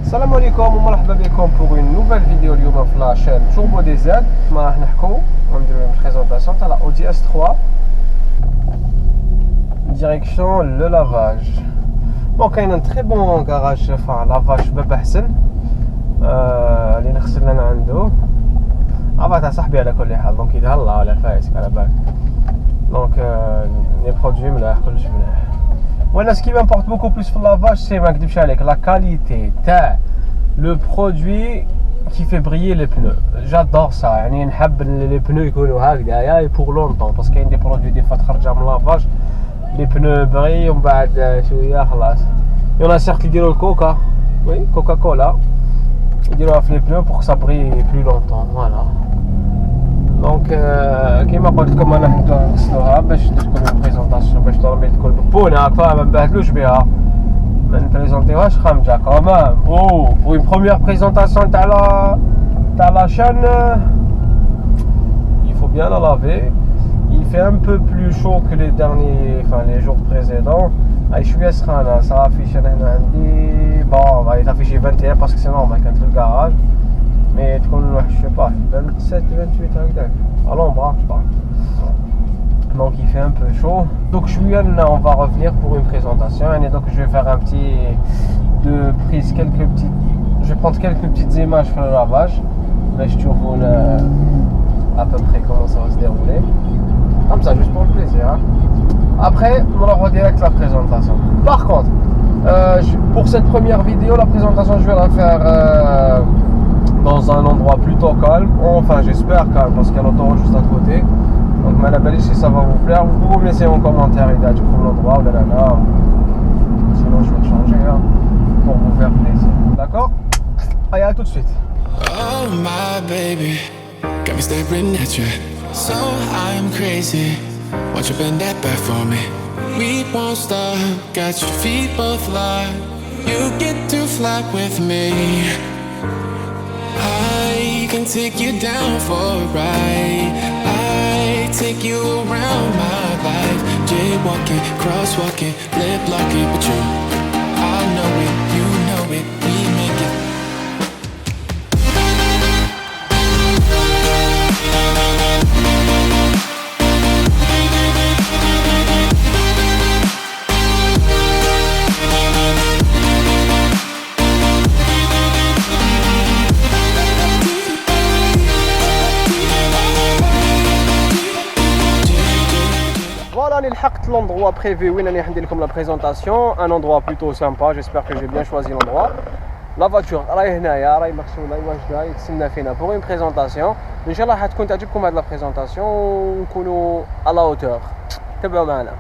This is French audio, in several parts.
السلام عليكم ومرحبا بكم pour une nouvelle vidéo اليوم في la chaîne Turbo DZ. ما راح نحكو ونديرو une présentation تاع la Audi S3 direction le lavage. Bon كاين un très bon garage enfin lavage باب حسن اللي نغسل لنا عنده عبا تاع صاحبي على كل حال دونك يتهلا ولا فايتك على بالك دونك لي برودوي ملاح كلش ملاح. وانا ce qui m'importe beaucoup plus في lavage c'est ما نكذبش عليك la qualité تاع le produit qui fait briller les pneus. J'adore ça يعني نحب les pneus يكونوا هكذايا pour longtemps parce qu'il y a des produits des fois تخرجها من lavage les pneus brillent ومن بعد شويه خلاص. Il y en a certes qui يديروا الكوكا oui coca cola يديروها في les pneus pour que ça brille plus longtemps voilà. دونك كيما قلت لكم انا نبداو نغسلوها باش ندير لكم بريزونطاسيون باش تورمي تكون بونة ما نبهدلوش بها ما نبريزونطيوهاش خامجه كمان. او une première présentation تاع la chaîne il faut bien la laver. Il fait un peu plus chaud que les derniers enfin les jours précédents. هاي شويه سخانه صافي انا هنا عندي بون هاي تافيشي 21 باسكو سي نورمال كانت في الكراج mais تكون واحد je sais pas 27 28 هكذاك à l'ombre je parle. Donc il fait un peu chaud donc on va revenir pour une présentation et donc je vais faire un petit de prise je vais prendre quelques petites images pour le lavage mais je te roule à peu près comment ça va se dérouler comme ça juste pour le plaisir hein. Après on aura direct la présentation. Par contre pour cette première vidéo la présentation je vais la faire dans un endroit plutôt calme, enfin j'espère calme parce qu'il y a l'autoroute juste à côté. Donc Malabali si ça va vous plaire, vous pouvez me laisser en commentaire idée pour l'endroit ou là. Sinon je vais changer hein, pour vous faire plaisir. D'accord? Allez à tout de suite. Oh my baby, got me staring at you. So I'm crazy. Want you bend that back for me? We won't stop. Got your feet both locked. You get to fly with me. I can take you down for a ride. I take you around my life. Jaywalking, crosswalking, lip locking, but you, I know it, you know it, we make it. Voilà, لحقت l'endroit prévu وين راني ندير لكم la présentation, un endroit plutôt sympa, j'espère que j'ai bien choisi l'endroit. La voiture راهي هنايا راهي مغسوله واجده يتسنى فينا pour une présentation. ان شاء الله حتكون تعجبكم هذه la présentation ونكونوا à la hauteur. تبعوا معنا.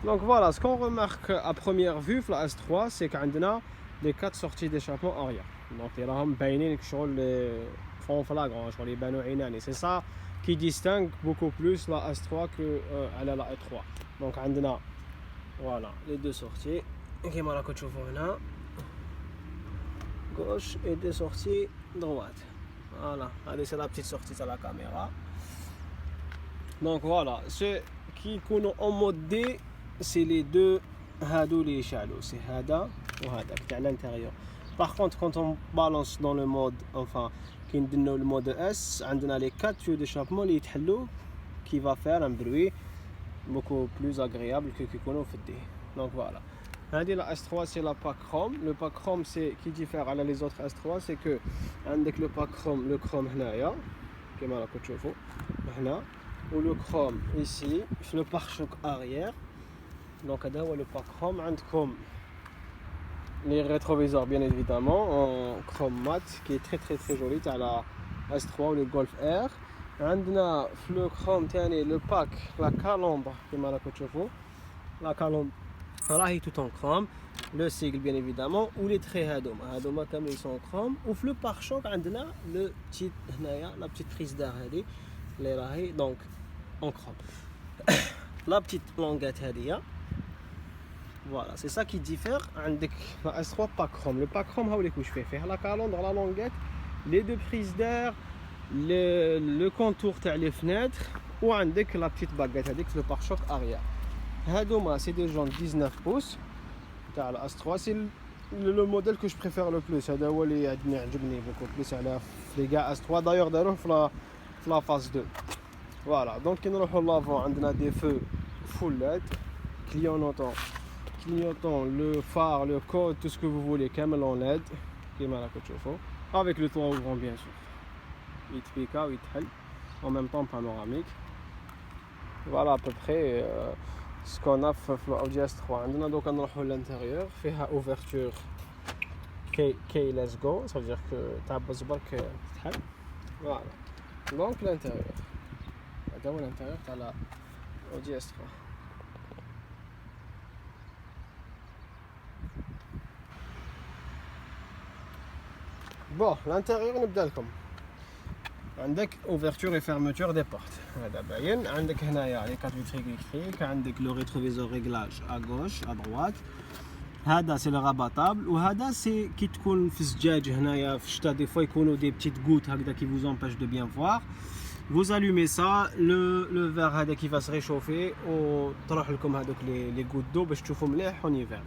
Donc voilà, ce qu'on remarque à première vue في la S3 c'est qu'عندنا les 4 sorties d'échappement arrière. Donc راهم باينين كشغل فون فلاغون شغل يبانوا عيناني. C'est ça qui distingue beaucoup plus la S3 que على la E3. Donc عندنا voilà les deux sorties كيما راكم تشوفوا هنا gauche et deux sorties droite. Voilà, allez c'est la petite sortie de la caméra. Donc voilà, c'est كي يكونوا en mode D c'est les deux هادو اللي يشعلوا سي هذا وهذاك تاع l'intérieur. Par contre quand on balance dans le mode enfin كي نديرو le mode S عندنا les 4 tuyaux d'échappement اللي يتحلوا qui va faire un bruit beaucoup plus agréable que qui يكونوا في الD. Donc voilà. هذه la S3 c'est la pack chrome. Le pack chrome c'est qui diffère على les autres S3 c'est que عندك le pack chrome le chrome هنايا كما راكم تشوفوا هنا و le chrome ici في le pare-choc arrière. Donc هذا هو le pack chrome. عندكم les rétroviseurs bien évidemment en chrome mat qui est très très joli تاع la S3 ou le Golf R. عندنا في le chrome تاني le pack la calandre كما راكم تشوفوا la calandre راهي tout en chrome. Le sigle bien évidemment ou les traits هادوما كامل ils sont en chrome. وفي le pare-choc عندنا le petit هنايا la petite prise d'air هذه اللي راهي donc en chrome. La petite languette هذه voilà c'est ça qui diffère عندك la S3 pack chrome. Le pack chrome هاوليك واش فيه la calandre la languette les deux prises d'air le contour تاع les fenêtres وعندك la petite baguette هذيك le pare-choc arrière. هادوما c'est des jantes 19 pouces تاع la S3 c'est le modèle que je préfère le plus. هذا هو اللي يعجبني beaucoup plus على les gars S3 d'ailleurs داروه في la phase 2. Voilà donc كي نروحوا لافون عندنا des feux full LED clignotant le phare le code tout ce que vous voulez كامل en LED كيما راكم تشوفوا avec le toit ouvrant bien sûr يتبيكا ويتحل en même temps panoramique. Voilà à peu près ce qu'on a في l'Audi S3. عندنا دوكا نروحوا للانتيريور فيها ouverture كي let's go ça veut dire que تعبز برك تتحل. Voilà donc l'intérieur هذا هو الانتيريور تاع l'Audi S3. Bon l'intérieur نبدا لكم. عندك ouverture et fermeture des portes هذا باين. عندك هنايا les 4 vitres électriques. عندك le rétroviseur réglage à gauche à droite. هذا c'est le rabattable وهذا c'est كي تكون في الزجاج هنايا في الشتا des fois يكونوا des petites gouttes هكذا qui vous empêchent de bien voir. Vous allumez ça le verre هذا qui va se réchauffer وطرح لكم هذوك les gouttes d'eau باش تشوفوا مليح en hiver.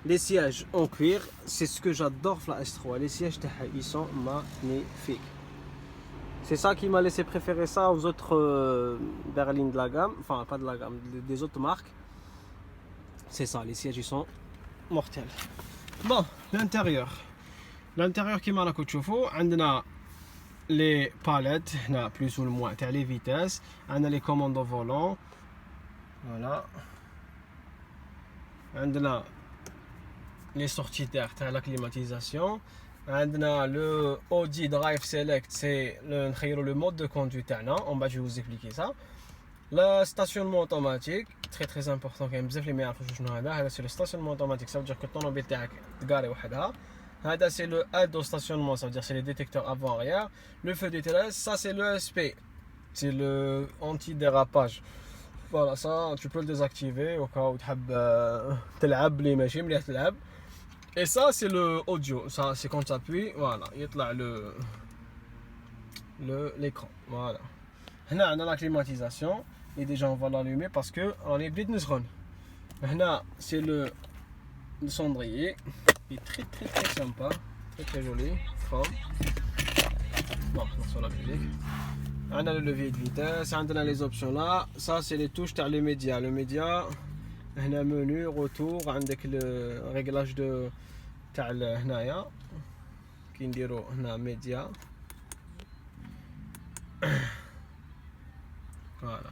Les sièges en cuir c'est ce que j'adore في la S3. les sièges تاعها ils sont magnifiques. C'est ça qui m'a laissé préférer ça aux autres berlines de la gamme, enfin pas de la gamme, des autres marques. C'est ça, les sièges ils sont mortels. Bon, l'intérieur qui m'a la كتشوفوا عندنا les palettes هنا plus ou moins تاع les vitesses, عندنا les commandes au volant. Voilà. عندنا les sorties d'air تاع la climatisation. عندنا le Audi Drive Select c'est le mode de conduite تاعنا. En bas je vais vous expliquer ça. Le stationnement automatique très très important كاين بزاف اللي ما يعرفوش شنو هذا c'est le stationnement automatique ça veut dire que الطوموبيل تاعك تقاري وحدها. هذا c'est le aide au stationnement ça veut dire c'est les détecteurs avant arrière. Le feu détresse ça c'est le ESP c'est le anti-dérapage. Voilà ça tu peux le désactiver au cas où تحب تلعب لي ماشي مليح تلعب. Et ça c'est le audio, ça c'est quand tu appuies, voilà, il y a l'écran, voilà. Là on a la climatisation et déjà on va l'allumer parce que on est obligé de nous rendre. Là c'est le cendrier, il est très sympa, très joli, chrome. Bon, sur la musique. On a le levier de vitesse, on a les options là, ça c'est les touches t'as les médias, le média. هنا menu retour عندك الريغلاج دو تاع هنايا كي نديرو هنا ميديا. فوالا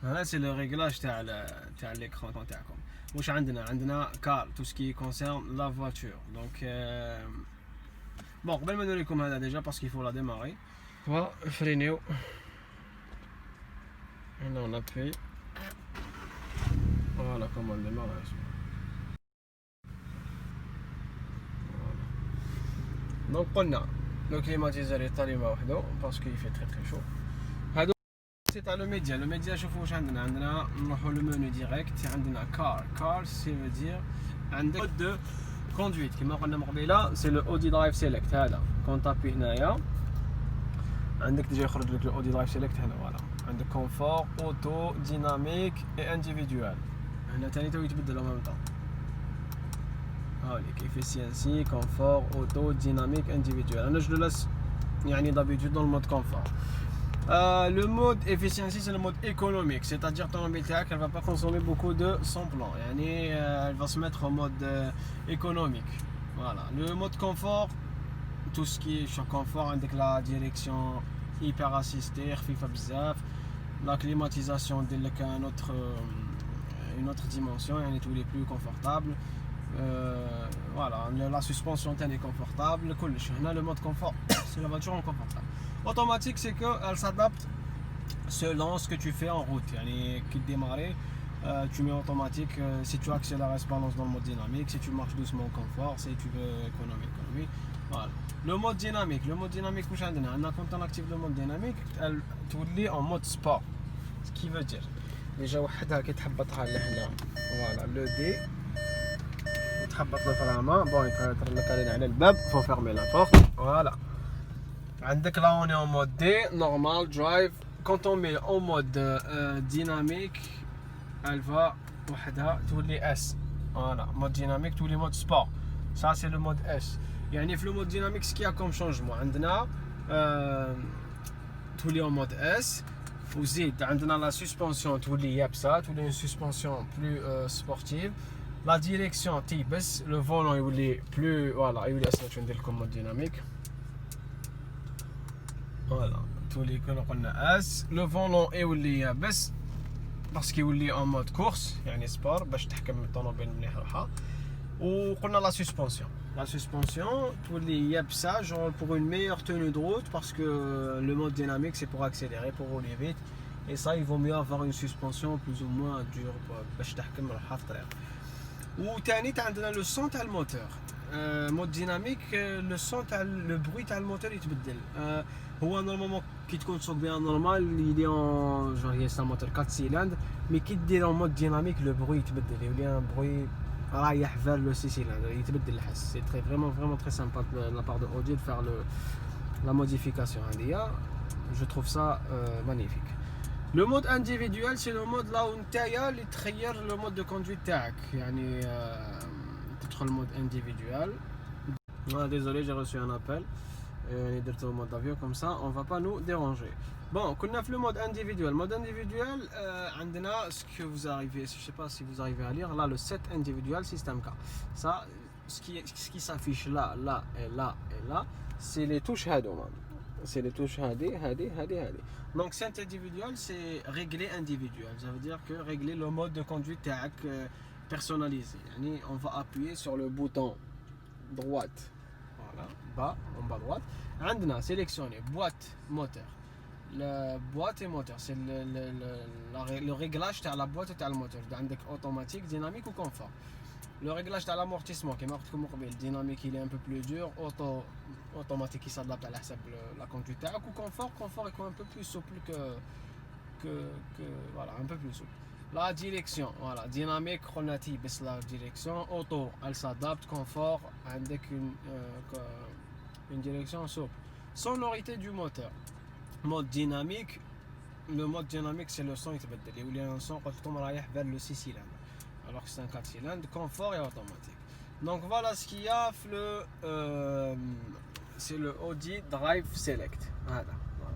هذا سي لو ريغلاج تاع ليكران تاعكم. واش عندنا كار تو سكي كونسيرن لا فواتور دونك بون قبل ما نوريكم هذا ديجا باسكو يفو لا ديماري فرينيو هنا on appuie. Voilà comment on démarre. Voilà. Donc قلنا le climatiseur est allumé وحده parce qu'il fait très chaud. هذا c'est le média. Le média شوفوا واش عندنا نروحوا le menu direct. عندنا car ça veut dire عندك mode de conduite كما قلنا من قبيله c'est le Audi Drive Select. هذا quand تابي هنايا عندك ديجا يخرج لك le Audi Drive Select هنا. voilà عندك confort, auto, dynamique et individuel. هنا تاني تو يتبدل en même temps. هاوليك efficiency, confort, auto, dynamique, individuel. أنا je le laisse يعني d'habitude dans le mode confort. Le mode efficiency c'est le mode économique, c'est-à-dire ton automobile elle va pas consommer beaucoup de son plan, elle va se mettre en mode économique. Voilà. Le mode confort, tout ce qui est confort avec la direction hyper assistée, la climatisation une autre dimension, tous les plus confortables. Voilà, la suspension est confortable. Le mode confort, c'est la voiture en confortable. Automatique, c'est qu'elle s'adapte selon ce que tu fais en route. Qui démarrer, tu mets automatique. Si tu accélères, elle se balance dans le mode dynamique. Si tu marches doucement, confort. Si tu veux économie. Voilà. Le mode dynamique, quand on active le mode dynamique, elle tourne en mode sport. Ce qui veut dire, déjà, voilà, le D. تحبط الفرامة bon يترك لك على الباب faut fermer la porte voilà عندك là on est en mode D normal drive quand on met en mode dynamique elle va وحدها تولي S voilà mode dynamique تولي mode sport ça c'est le mode S يعني في le mode dynamique ce qu'il y a comme changement عندنا تولي en mode S وزيد عندنا la suspension تولي يابسة تولي une suspension plus sportive. La direction تيبس le volant يولي plus voilà يولي أسرع ندير لكم mode dynamique voilà تولي كنا قلنا S le volant يولي يابس باسكو يولي en mode course يعني سبور باش تحكم الطوموبيل مليح روحها وقلنا la suspension تولي يابسة genre pour une meilleure tenue de route parce que le mode dynamique c'est pour accélérer pour rouler vite et ça il vaut mieux avoir une suspension plus ou moins dure باش تحكم روحها في الطريق. وثاني عندنا لو سون تاع الموتور مود ديناميك لو سون تاع لو بروي تاع الموتور يتبدل هو نورمالمون كي تكون تسوق بها نورمال يدي اون جونغ هي سا موتور 4 سيلندر مي كي دير اون مود ديناميك لو بروي يتبدل يولي ان بروي رايح فير لو 6 سيلندر يتبدل الحس سي تري فريمون تري سامبا لا بار دو اودي دو فار لا موديفيكاسيون هذيا جو تروف سا مانيفيك. Le mode individuel, c'est le mode là où tu as le mode de conduite تاعك يعني تدخل le mode individuel. Désolé, j'ai reçu un appel. On est au mode avion comme ça, on va pas nous déranger. Bon, qu'on a fait le mode individuel. Mode individuel, ce que vous arrivez, je sais pas si vous arrivez à lire là le set individuel système K. Ça, ce qui s'affiche là et là, c'est les touches هادو. C'est les touches هادي. Donc cet individuel c'est régler individuel, ça veut dire que régler le mode de conduite تاعك personnalisé. يعني on va appuyer sur le bouton droite, voilà, en bas droite. عندنا sélectionner boîte moteur. La boîte et moteur, c'est le réglage تاع la boîte تاع الموتور. عندك automatique, dynamique ou confort. Le réglage de l'amortissement qui est marqué comme dynamique il est un peu plus dur, automatique qui s'adapte à la conduite ou confort est un peu plus souple que voilà, un peu plus souple. La direction, voilà, dynamique relative baisse la direction, auto elle s'adapte, confort avec une direction souple. Sonorité du moteur, mode dynamique, le mode dynamique c'est le son qui يتبدل يولي un son quand on رايح vers le 6 cylindres. Alors que c'est un 4 cylindres, confort et automatique. Donc voilà ce qu'il y a, c'est le Audi Drive Select. Voilà,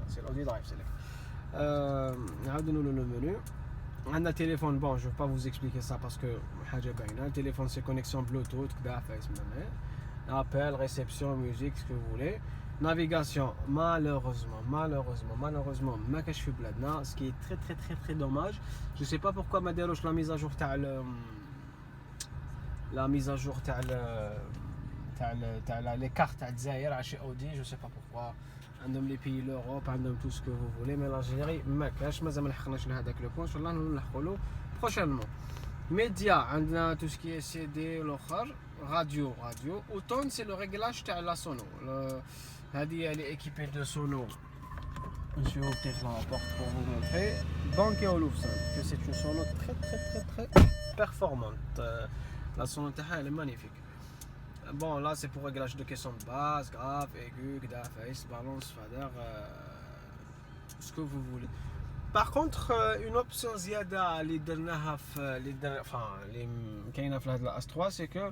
c'est l'Audi Drive Select. Regardez-nous le menu. On a un téléphone, bon je ne vais pas vous expliquer ça parce que le téléphone c'est connexion Bluetooth, appel, réception, musique, ce que vous voulez. Navigation, malheureusement, ce qui est très dommage. Je sais pas pourquoi ma déroche la mise à jour les cartes à Zaïre chez Audi, je sais pas pourquoi. عندهم les pays l'Europe, عندهم tout ce que vous voulez, mais l'Algérie ما كاش مازال ما لحقناش لهذاك لو بوين، ان شاء الله نلحقوا له prochainement. Média, عندنا tout ce qui est CD الاخر، radio. Automne c'est le réglage تاع la sono. هذه elle est équipée de sono. Je vais ouvrir la porte pour vous montrer. Banquet Olufsen, que c'est une sono très performante. La sono elle est magnifique. Bon là c'est pour réglage de caisson de basse, grave, aigu, gda, face, balance, fader, ce que vous voulez. باغ كونطخ اون اوبسيون زياده اللي درناها في اللي كاينه في هاد الاس 3 سي كو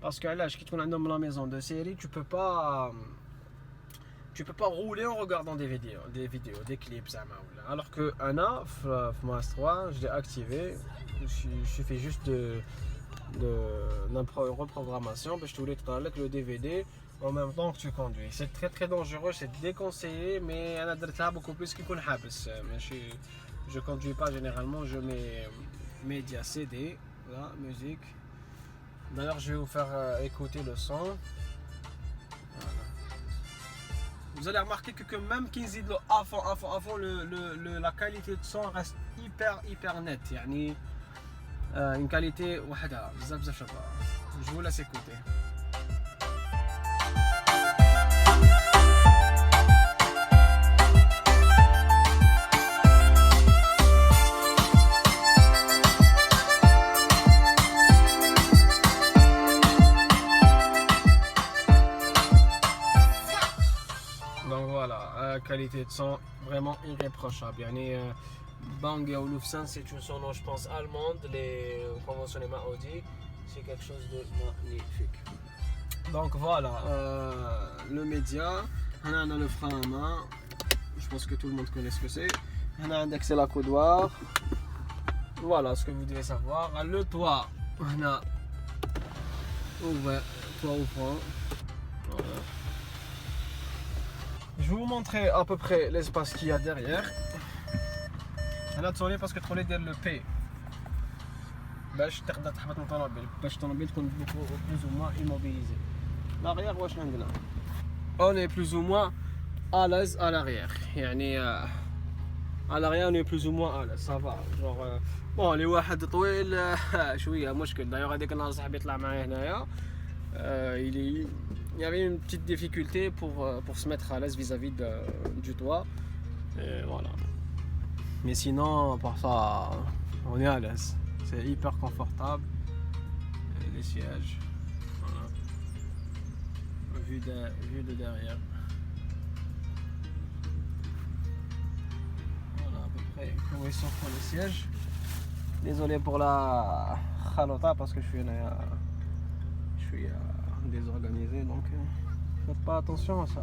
باسكو علاش كي تكون عندهم لا ميزون دو سيري tu peux pas rouler en regardant des clips زعما ولا alors que انا في MAS 3 je l'ai activé je fais juste de reprogrammation باش تولي تقرا لك le DVD en même temps que tu conduis. C'est très très dangereux, c'est déconseillé, mais انا درتها beaucoup plus كي نكون حابس ماشي. Je conduis pas généralement, je mets média CD, là, musique. D'ailleurs, je vais vous faire écouter le son. Voilà. Vous allez remarquer que même qu'ils disent à fond, la qualité de son reste hyper nette. Yani, une qualité وحدها بزاف شابة. Je vous laisse écouter. Qualité de son vraiment irréprochable. Yani, Bang et Olufsen, c'est une sonore, je pense, allemande, les conventionnés Audi, c'est quelque chose de magnifique. Donc voilà, le média, on a le frein à main, je pense que tout le monde connaît ce que c'est. On a indexé la coudoir, voilà ce que vous devez savoir. Le toit, on a ouvert, toit ouvrant. Voilà. Je vais vous montrer à peu près l'espace qu'il y a derrière. Là, tu parce que tu as le P. باش تقدر تحبط الطوموبيل باش الطوموبيل تكون plus ou moins immobilisé. L'arrière واش عندنا؟ On est plus ou moins à l'aise à l'arrière. يعني à l'arrière on est plus ou moins à l'aise. Ça va. Genre bon اللي واحد طويل شويه مشكل. D'ailleurs هذيك النهار صاحبي يطلع معايا هنايا. Il y avait une petite difficulté pour se mettre à l'aise vis-à-vis du toit. Et voilà. Mais sinon, pour ça, on est à l'aise. C'est hyper confortable. Et les sièges. Voilà. Vue de derrière. Voilà à peu près comment ils sont pour les sièges. Désolé pour la khalota parce que je suis désorganisé, donc faites pas attention à ça.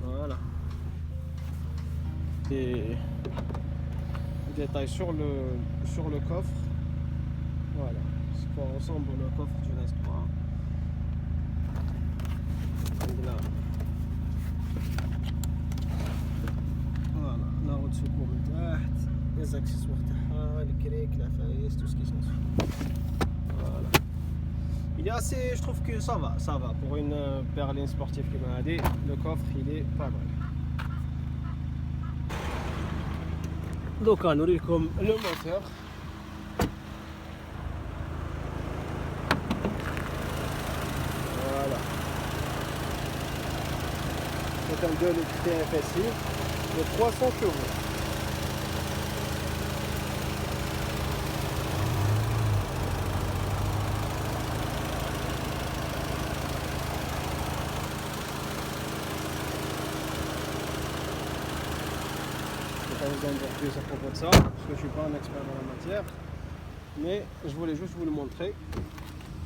Voilà. Et détail sur le coffre. Voilà. C'est quoi ressemble le coffre du S3. Là. Voilà. La roue de secours de تحت. Les accessoires تاعها, les crics, la faïence, tout ce qui s'ensuit. Voilà. Il est assez, je trouve que ça va. Pour une berline sportive qui m'a aidé, le coffre il est pas mal. Donc on a comme le moteur. Voilà. C'est un 2 litres TFSI de 300 chevaux. Vous en dire plus à propos de ça parce que je suis pas un expert dans la matière, mais je voulais juste vous le montrer.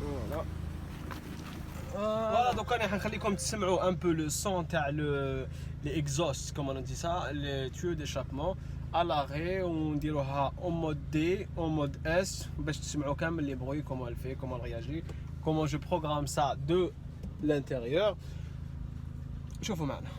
Voilà. Voilà, donc on va vous un peu le son les exhausts, comme on dit ça, les tuyaux d'échappement. À l'arrêt, on dirait en mode D, en mode S, pour que les bruits, comment elle fait, comment elle réagit, comment je programme ça de l'intérieur. شوفوا معنا.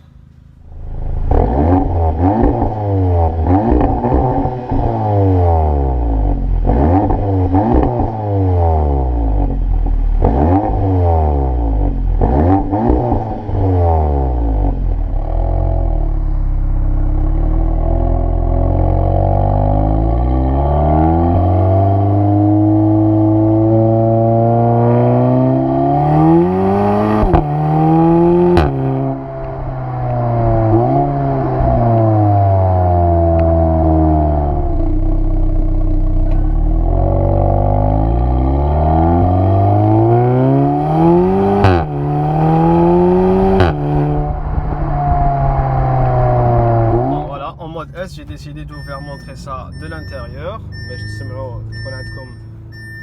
تسمعوا تكون عندكم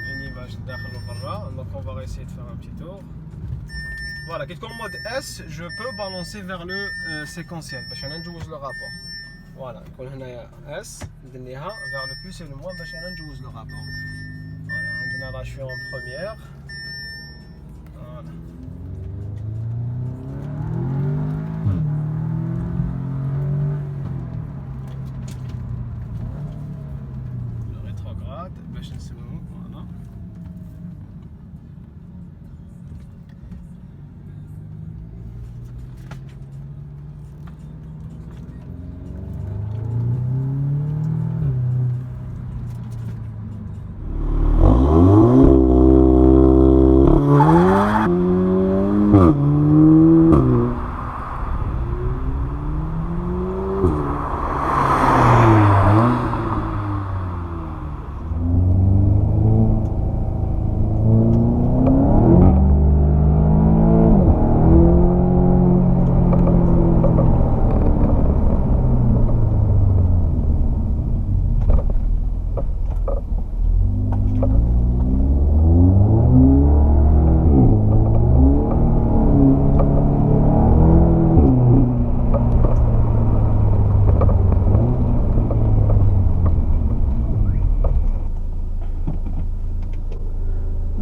une image داخل وبرا. Donc on va essayer de faire un petit tour. Voilà, qui est en mode S, je peux balancer vers le séquentiel باش انا نجوز le rapport. Voilà, نكون هنايا S ندنيها vers le plus et le moins باش انا نجوز le rapport. Voilà, عندنا ratio en première. Voilà. Le rétrograde باش نسموه. Voilà.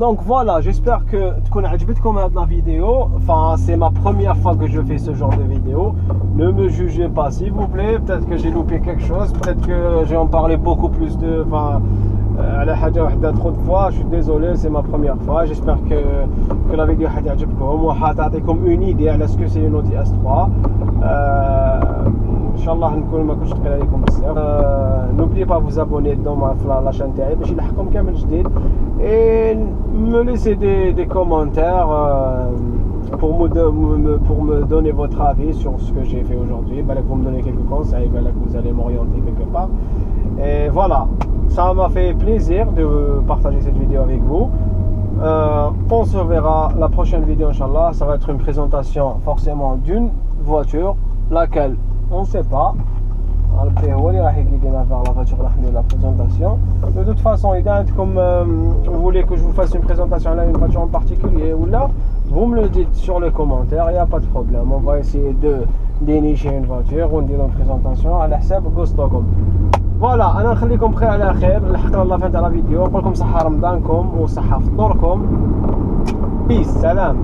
Donc voilà, j'espère que تكون عجبتكم هذه la vidéo. Enfin, c'est ma première fois que je fais ce genre de vidéo. Ne me jugez pas s'il vous plaît. Peut-être que j'ai loupé quelque chose. Peut-être que j'ai en parlé beaucoup plus de... Enfin, على حاجة واحدة trop de fois. Je suis désolé, c'est ma première fois. J'espère que la vidéo حتعجبكم وحتعطيكم une idée على ce que c'est une Audi S3. ان شاء الله نكون ما كنتش ثقيل عليكم بزاف. N'oubliez pas vous abonner dans la chaîne تاعي باش يلحقكم كامل جديد. Et me laisser des commentaires pour me donner votre avis sur ce que j'ai fait aujourd'hui. Vous me donnez quelques conseils, vous allez m'orienter quelque part. Et voilà, ça m'a fait plaisir de partager cette vidéo avec vous. On se verra la prochaine vidéo, Inch'Allah. Ça va être une présentation forcément d'une voiture, laquelle on ne sait pas. Vers la voiture, la présentation. De toute façon, comme vous voulez que je vous fasse une présentation à une voiture en particulier ou là, vous me le dites sur les commentaires, il n'y a pas de problème. On va essayer de dénicher une voiture ou une présentation à la حساب قصتكم. Voilà, انا نخليكم بخير على خير. لحقنا الله فهمت على فيديو. نقول لكم صحة رمضانكم وصحة فطوركم. بيس، سلام.